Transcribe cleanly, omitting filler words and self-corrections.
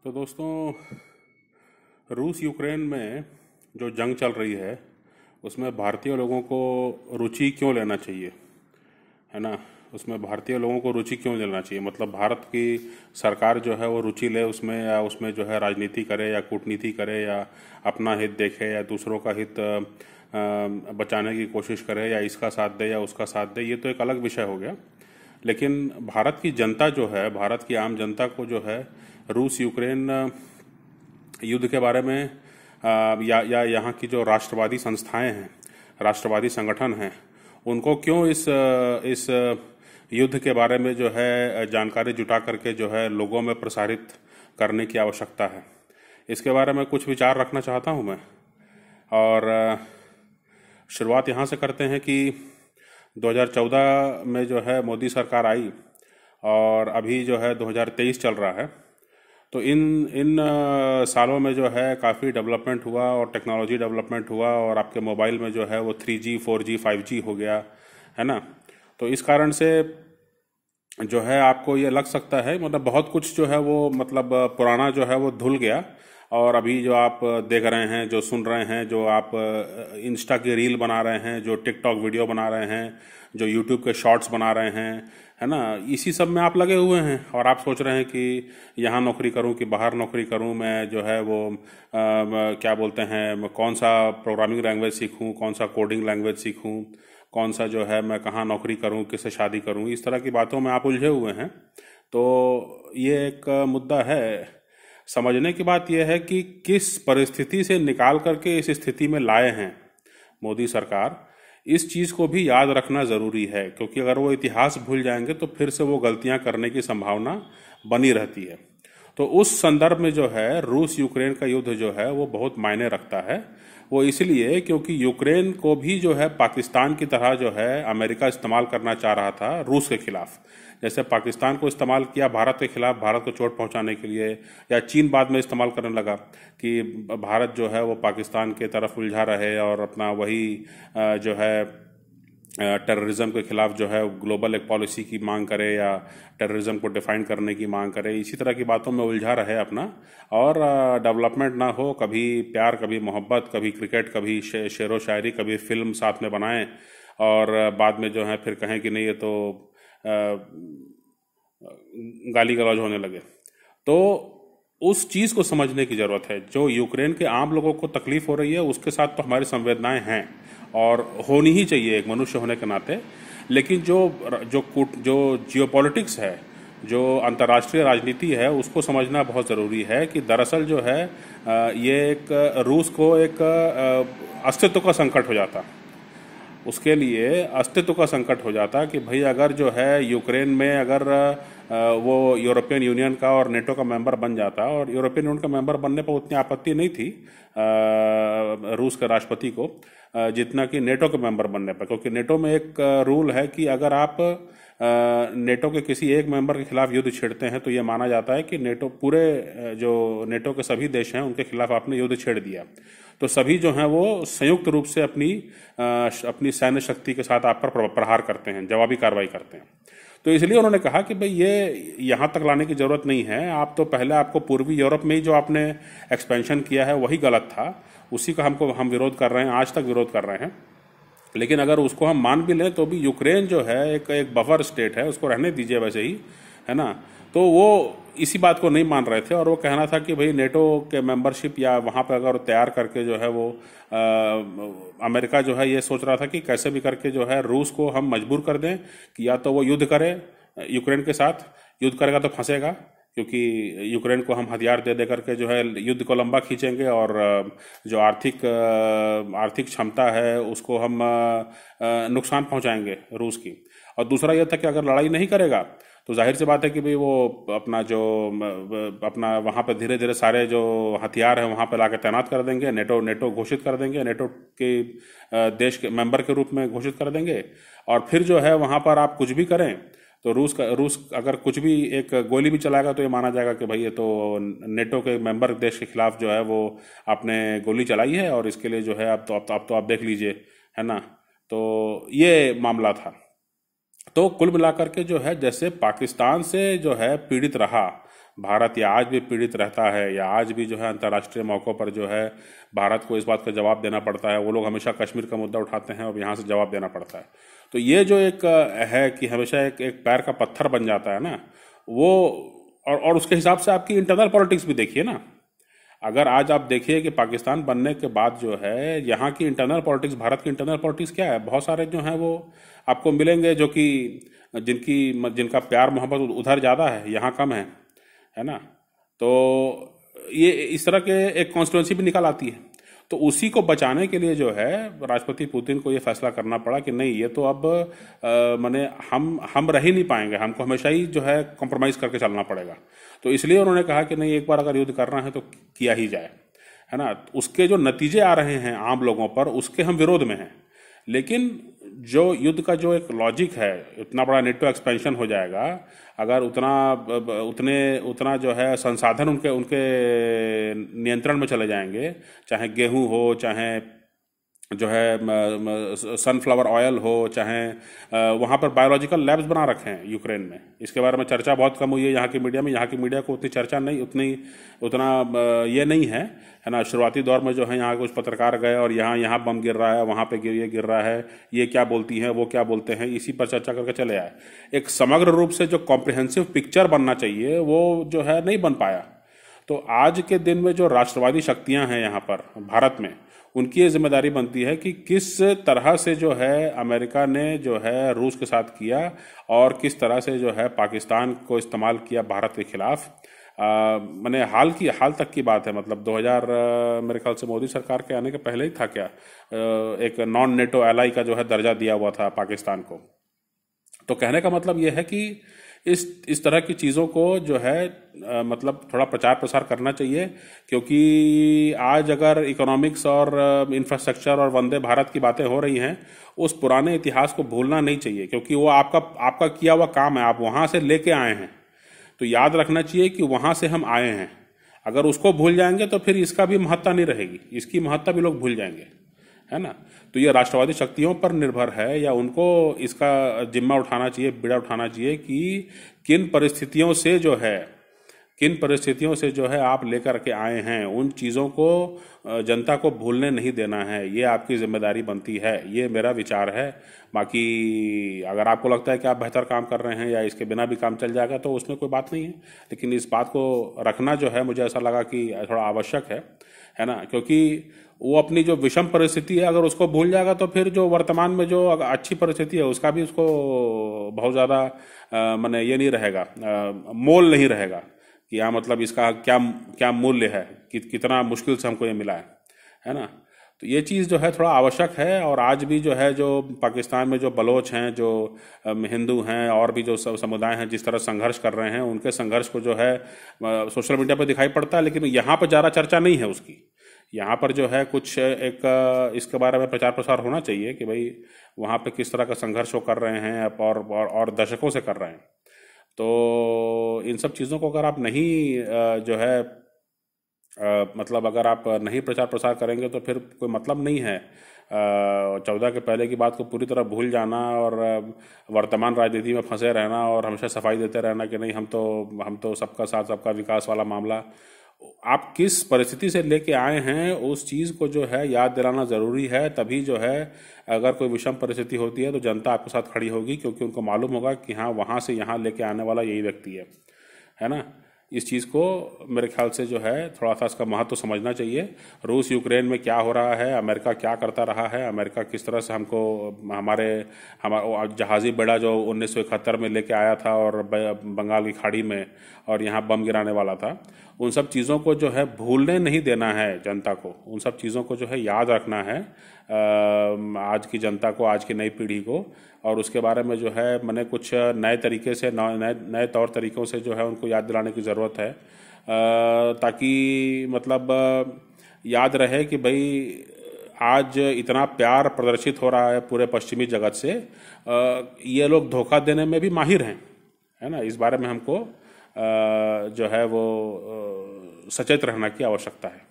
तो दोस्तों, रूस यूक्रेन में जो जंग चल रही है उसमें भारतीय लोगों को रुचि क्यों लेना चाहिए, है ना। उसमें भारतीय लोगों को रुचि क्यों लेना चाहिए, मतलब भारत की सरकार जो है वो रुचि ले उसमें, या उसमें जो है राजनीति करे या कूटनीति करे या अपना हित देखे या दूसरों का हित बचाने की कोशिश करे या इसका साथ दे या उसका साथ दे, ये तो एक अलग विषय हो गया। लेकिन भारत की जनता जो है, भारत की आम जनता को जो है रूस यूक्रेन युद्ध के बारे में या यहाँ की जो राष्ट्रवादी संस्थाएं हैं, राष्ट्रवादी संगठन हैं, उनको क्यों इस युद्ध के बारे में जो है जानकारी जुटा करके जो है लोगों में प्रसारित करने की आवश्यकता है, इसके बारे में कुछ विचार रखना चाहता हूँ मैं। और शुरुआत यहाँ से करते हैं कि 2014 में जो है मोदी सरकार आई और अभी जो है 2023 चल रहा है। तो इन सालों में जो है काफ़ी डेवलपमेंट हुआ और टेक्नोलॉजी डेवलपमेंट हुआ और आपके मोबाइल में जो है वो 3G 4G 5G हो गया, है ना। तो इस कारण से जो है आपको ये लग सकता है, मतलब बहुत कुछ जो है वो, मतलब पुराना जो है वो धुल गया और अभी जो आप देख रहे हैं, जो सुन रहे हैं, जो आप इंस्टा की रील बना रहे हैं, जो टिकटॉक वीडियो बना रहे हैं, जो यूट्यूब के शॉर्ट्स बना रहे हैं, है ना, इसी सब में आप लगे हुए हैं। और आप सोच रहे हैं कि यहाँ नौकरी करूँ कि बाहर नौकरी करूँ, मैं जो है वो क्या बोलते हैं, कौन सा प्रोग्रामिंग लैंग्वेज सीखूँ, कौन सा कोडिंग लैंग्वेज सीखूँ, कौन सा जो है मैं कहाँ नौकरी करूँ, किससे शादी करूँ, इस तरह की बातों में आप उलझे हुए हैं। तो ये एक मुद्दा है। समझने की बात यह है कि किस परिस्थिति से निकाल करके इस स्थिति में लाए हैं मोदी सरकार, इस चीज़ को भी याद रखना ज़रूरी है, क्योंकि अगर वो इतिहास भूल जाएंगे तो फिर से वो गलतियां करने की संभावना बनी रहती है। तो उस संदर्भ में जो है रूस यूक्रेन का युद्ध जो है वो बहुत मायने रखता है। वो इसलिए क्योंकि यूक्रेन को भी जो है पाकिस्तान की तरह जो है अमेरिका इस्तेमाल करना चाह रहा था रूस के खिलाफ। जैसे पाकिस्तान को इस्तेमाल किया भारत के खिलाफ, भारत को चोट पहुंचाने के लिए, या चीन बाद में इस्तेमाल करने लगा कि भारत जो है वो पाकिस्तान के तरफ उलझा रहे और अपना वही जो है टेररिज्म के खिलाफ जो है ग्लोबल एक पॉलिसी की मांग करे या टेररिज्म को डिफाइन करने की मांग करे, इसी तरह की बातों में उलझा रहे अपना, और डेवलपमेंट ना हो, कभी प्यार, कभी मोहब्बत, कभी क्रिकेट, कभी शेरो शायरी, कभी फिल्म साथ में बनाएं और बाद में जो है फिर कहें कि नहीं ये तो गाली गलौज होने लगे। तो उस चीज़ को समझने की ज़रूरत है। जो यूक्रेन के आम लोगों को तकलीफ हो रही है उसके साथ तो हमारी संवेदनाएं हैं और होनी ही चाहिए एक मनुष्य होने के नाते। लेकिन जो जो जो जियोपॉलिटिक्स है, जो अंतर्राष्ट्रीय राजनीति है, उसको समझना बहुत ज़रूरी है कि दरअसल जो है ये एक रूस को एक अस्तित्व का संकट हो जाता, उसके लिए अस्तित्व का संकट हो जाता कि भाई अगर जो है यूक्रेन में अगर वो यूरोपियन यूनियन का और नेटो का मेंबर बन जाता, और यूरोपियन यूनियन का मेंबर बनने पर उतनी आपत्ति नहीं थी रूस के राष्ट्रपति को जितना कि नेटो के मेंबर बनने पर, क्योंकि नेटो में एक रूल है कि अगर आप नेटो के किसी एक मेंबर के खिलाफ युद्ध छेड़ते हैं तो ये माना जाता है कि नेटो पूरे जो नेटो के सभी देश हैं उनके खिलाफ आपने युद्ध छेड़ दिया। तो सभी जो हैं वो संयुक्त रूप से अपनी सैन्य शक्ति के साथ आप पर प्रहार करते हैं, जवाबी कार्रवाई करते हैं। तो इसलिए उन्होंने कहा कि भाई ये यहाँ तक लाने की ज़रूरत नहीं है, आप तो पहले आपको पूर्वी यूरोप में ही जो आपने एक्सपेंशन किया है वही गलत था, उसी का हम विरोध कर रहे हैं, आज तक विरोध कर रहे हैं। लेकिन अगर उसको हम मान भी लें तो भी यूक्रेन जो है एक बफर स्टेट है, उसको रहने दीजिए वैसे ही, है ना। तो वो इसी बात को नहीं मान रहे थे और वो कहना था कि भाई नेटो के मेंबरशिप या वहाँ पे अगर तैयार करके जो है वो अमेरिका जो है ये सोच रहा था कि कैसे भी करके जो है रूस को हम मजबूर कर दें कि या तो वो युद्ध करे यूक्रेन के साथ, युद्ध करेगा तो फंसेगा, क्योंकि यूक्रेन को हम हथियार दे दे करके जो है युद्ध को लंबा खींचेंगे और जो आर्थिक क्षमता है उसको हम नुकसान पहुंचाएंगे रूस की। और दूसरा यह था कि अगर लड़ाई नहीं करेगा तो जाहिर सी बात है कि भाई वो अपना वहाँ पे धीरे धीरे सारे जो हथियार हैं वहाँ पे लाके तैनात कर देंगे, नेटो घोषित कर देंगे, नेटो के देश के मेंबर के रूप में घोषित कर देंगे। और फिर जो है वहाँ पर आप कुछ भी करें तो रूस अगर कुछ भी एक गोली भी चलाएगा तो ये माना जाएगा कि भाई ये तो नेटो के मेंबर देश के खिलाफ जो है वो आपने गोली चलाई है और इसके लिए जो है अब तो आप देख लीजिए, है ना। तो ये मामला था। तो कुल मिलाकर के जो है, जैसे पाकिस्तान से जो है पीड़ित रहा भारत, या आज भी पीड़ित रहता है, या आज भी जो है अंतर्राष्ट्रीय मौक़ों पर जो है भारत को इस बात का जवाब देना पड़ता है। वो लोग हमेशा कश्मीर का मुद्दा उठाते हैं और यहाँ से जवाब देना पड़ता है। तो ये जो एक है कि हमेशा एक पैर का पत्थर बन जाता है ना वो, और उसके हिसाब से आपकी इंटरनल पॉलिटिक्स भी देखिए ना। अगर आज आप देखिए कि पाकिस्तान बनने के बाद जो है यहाँ की इंटरनल पॉलिटिक्स, भारत की इंटरनल पॉलिटिक्स क्या है, बहुत सारे जो हैं वो आपको मिलेंगे जो कि जिनका प्यार मोहब्बत उधर ज़्यादा है, यहाँ कम है ना। तो ये इस तरह के एक कॉन्स्टिट्यूंसी भी निकल आती है। तो उसी को बचाने के लिए जो है राष्ट्रपति पुतिन को ये फैसला करना पड़ा कि नहीं, ये तो अब माने हम रह ही नहीं पाएंगे, हमको हमेशा ही जो है कॉम्प्रोमाइज़ करके चलना पड़ेगा। तो इसलिए उन्होंने कहा कि नहीं, एक बार अगर युद्ध करना है तो किया ही जाए, है ना। उसके जो नतीजे आ रहे हैं आम लोगों पर, उसके हम विरोध में हैं। लेकिन जो युद्ध का जो एक लॉजिक है, इतना बड़ा नेटो एक्सपेंशन हो जाएगा, अगर उतना जो है संसाधन उनके उनके नियंत्रण में चले जाएंगे, चाहे गेहूं हो, चाहे जो है सनफ्लावर ऑयल हो, चाहे वहाँ पर बायोलॉजिकल लैब्स बना रखे हैं यूक्रेन में। इसके बारे में चर्चा बहुत कम हुई है यहाँ की मीडिया में। यहाँ की मीडिया को उतनी चर्चा नहीं, उतना ये नहीं है ना। शुरुआती दौर में जो है यहाँ कुछ पत्रकार गए और यहाँ बम गिर रहा है, वहाँ पे ये गिर रहा है, ये क्या बोलती हैं, वो क्या बोलते हैं, इसी पर चर्चा करके चले आए। एक समग्र रूप से जो कॉम्प्रिहेंसिव पिक्चर बनना चाहिए वो जो है नहीं बन पाया। तो आज के दिन में जो राष्ट्रवादी शक्तियाँ हैं यहाँ पर भारत में, उनकी ये जिम्मेदारी बनती है कि किस तरह से जो है अमेरिका ने जो है रूस के साथ किया और किस तरह से जो है पाकिस्तान को इस्तेमाल किया भारत के खिलाफ। मैंने हाल तक की बात है, मतलब 2000 मेरे ख्याल से मोदी सरकार के आने के पहले ही था क्या, एक नॉन नेटो एलाई का जो है दर्जा दिया हुआ था पाकिस्तान को। तो कहने का मतलब ये है कि इस तरह की चीज़ों को जो है मतलब थोड़ा प्रचार प्रसार करना चाहिए, क्योंकि आज अगर इकोनॉमिक्स और इंफ्रास्ट्रक्चर और वंदे भारत की बातें हो रही हैं, उस पुराने इतिहास को भूलना नहीं चाहिए, क्योंकि वो आपका किया हुआ काम है, आप वहाँ से लेके आए हैं। तो याद रखना चाहिए कि वहाँ से हम आए हैं। अगर उसको भूल जाएंगे तो फिर इसका भी महत्ता नहीं रहेगी, इसकी महत्ता भी लोग भूल जाएंगे, है ना। तो ये राष्ट्रवादी शक्तियों पर निर्भर है, या उनको इसका जिम्मा उठाना चाहिए, बीड़ा उठाना चाहिए कि किन परिस्थितियों से जो है आप लेकर के आए हैं, उन चीज़ों को जनता को भूलने नहीं देना है। ये आपकी जिम्मेदारी बनती है, ये मेरा विचार है। बाकी अगर आपको लगता है कि आप बेहतर काम कर रहे हैं या इसके बिना भी काम चल जाएगा तो उसमें कोई बात नहीं है, लेकिन इस बात को रखना जो है मुझे ऐसा लगा कि थोड़ा आवश्यक है ना। क्योंकि वो अपनी जो विषम परिस्थिति है, अगर उसको भूल जाएगा तो फिर जो वर्तमान में जो अच्छी परिस्थिति है उसका भी उसको बहुत ज़्यादा माने ये नहीं रहेगा, मोल नहीं रहेगा कि हाँ मतलब इसका क्या मूल्य है, कितना मुश्किल से हमको ये मिला है ना। तो ये चीज़ जो है थोड़ा आवश्यक है। और आज भी जो है जो पाकिस्तान में जो बलोच हैं, जो हिंदू हैं, और भी जो समुदाय हैं जिस तरह संघर्ष कर रहे हैं, उनके संघर्ष को जो है सोशल मीडिया पर दिखाई पड़ता है, लेकिन यहाँ पर ज़्यादा चर्चा नहीं है उसकी। यहाँ पर जो है कुछ एक इसके बारे में प्रचार प्रसार होना चाहिए कि भाई वहाँ पे किस तरह का संघर्ष वो कर रहे हैं और दशकों से कर रहे हैं। तो इन सब चीज़ों को अगर आप नहीं जो है मतलब अगर आप नहीं प्रचार प्रसार करेंगे तो फिर कोई मतलब नहीं है। 14 के पहले की बात को पूरी तरह भूल जाना और वर्तमान राजनीति में फंसे रहना और हमेशा सफाई देते रहना कि नहीं हम तो सबका साथ सबका विकास वाला मामला, आप किस परिस्थिति से लेके आए हैं उस चीज़ को जो है याद दिलाना ज़रूरी है। तभी जो है अगर कोई विषम परिस्थिति होती है तो जनता आपके साथ खड़ी होगी, क्योंकि उनको मालूम होगा कि हाँ वहाँ से यहाँ लेके आने वाला यही व्यक्ति है ना। इस चीज़ को मेरे ख्याल से जो है थोड़ा सा इसका महत्व समझना चाहिए। रूस यूक्रेन में क्या हो रहा है, अमेरिका क्या करता रहा है, अमेरिका किस तरह से हमारा जहाज़ी बेड़ा जो 1971 में लेके आया था और बंगाल की खाड़ी में और यहाँ बम गिराने वाला था, उन सब चीज़ों को जो है भूलने नहीं देना है जनता को। उन सब चीज़ों को जो है याद रखना है आज की जनता को, आज की नई पीढ़ी को। और उसके बारे में जो है मैंने कुछ नए तरीके से नए तौर तरीक़ों से जो है उनको याद दिलाने की ज़रूरत है, ताकि मतलब याद रहे कि भाई आज इतना प्यार प्रदर्शित हो रहा है पूरे पश्चिमी जगत से, ये लोग धोखा देने में भी माहिर हैं, है ना। इस बारे में हमको जो है वो सचेत रहना की आवश्यकता है।